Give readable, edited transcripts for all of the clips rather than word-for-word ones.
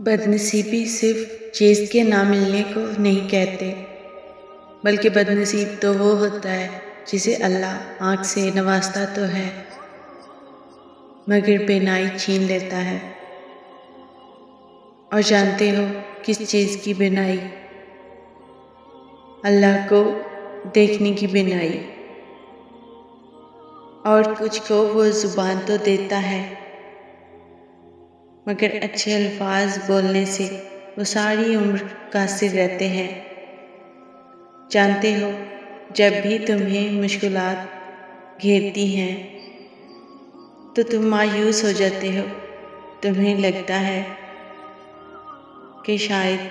بدنصیبی صرف چیز کے نہ ملنے کو نہیں کہتے، بلکہ بدنصیب تو وہ ہوتا ہے جسے اللہ آنکھ سے نوازتا تو ہے مگر بینائی چھین لیتا ہے۔ اور جانتے ہو کس چیز کی بینائی؟ اللہ کو دیکھنے کی بینائی۔ اور کچھ کو وہ زبان تو دیتا ہے مگر اچھے الفاظ بولنے سے وہ ساری عمر قاصر رہتے ہیں۔ جانتے ہو جب بھی تمہیں مشکلات گھیرتی ہیں تو تم مایوس ہو جاتے ہو، تمہیں لگتا ہے کہ شاید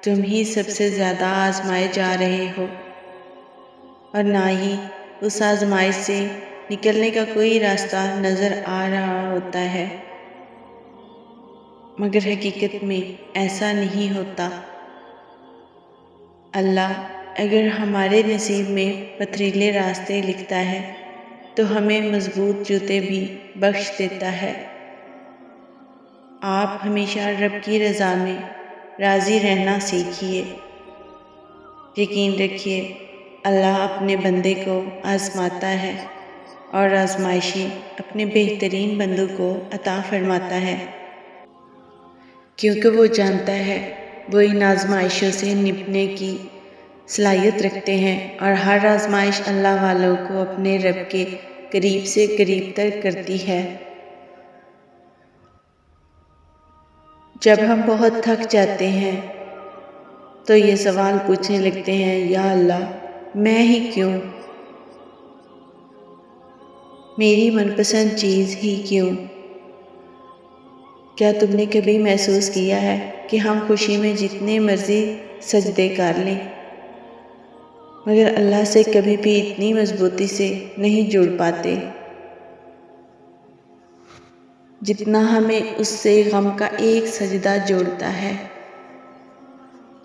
تم ہی سب سے زیادہ آزمائے جا رہے ہو اور نہ ہی اس آزمائش سے نکلنے کا کوئی راستہ نظر آ رہا ہوتا ہے، مگر حقیقت میں ایسا نہیں ہوتا۔ اللہ اگر ہمارے نصیب میں پتھریلے راستے لکھتا ہے تو ہمیں مضبوط جوتے بھی بخش دیتا ہے۔ آپ ہمیشہ رب کی رضا میں راضی رہنا سیکھیے۔ یقین رکھیے اللہ اپنے بندے کو آزماتا ہے اور آزمائشیں اپنے بہترین بندوں کو عطا فرماتا ہے، کیونکہ وہ جانتا ہے وہ ان آزمائشوں سے نپٹنے کی صلاحیت رکھتے ہیں، اور ہر آزمائش اللہ والوں کو اپنے رب کے قریب سے قریب تر کرتی ہے۔ جب ہم بہت تھک جاتے ہیں تو یہ سوال پوچھنے لگتے ہیں، یا اللہ میں ہی کیوں؟ میری من پسند چیز ہی کیوں؟ کیا تم نے کبھی محسوس کیا ہے کہ ہم خوشی میں جتنے مرضی سجدے کر لیں مگر اللہ سے کبھی بھی اتنی مضبوطی سے نہیں جڑ پاتے جتنا ہمیں اس سے غم کا ایک سجدہ جوڑتا ہے؟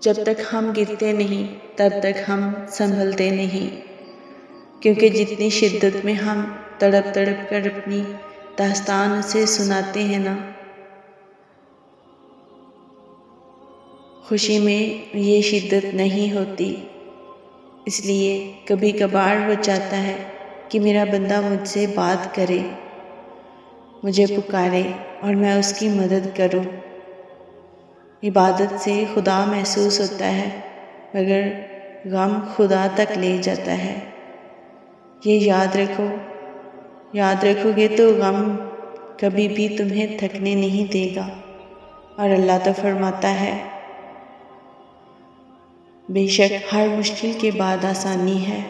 جب تک ہم گرتے نہیں تب تک ہم سنبھلتے نہیں، کیونکہ جتنی شدت میں ہم تڑپ تڑپ کر اپنی داستان اسے سناتے ہیں نا، خوشی میں یہ شدت نہیں ہوتی۔ اس لیے کبھی کبھار وہ چاہتا ہے کہ میرا بندہ مجھ سے بات کرے، مجھے پکارے اور میں اس کی مدد کروں۔ عبادت سے خدا محسوس ہوتا ہے مگر غم خدا تک لے جاتا ہے۔ یہ یاد رکھو گے تو غم کبھی بھی تمہیں تھکنے نہیں دے گا، اور اللہ تو فرماتا ہے بے شک ہر مشکل کے بعد آسانی ہے۔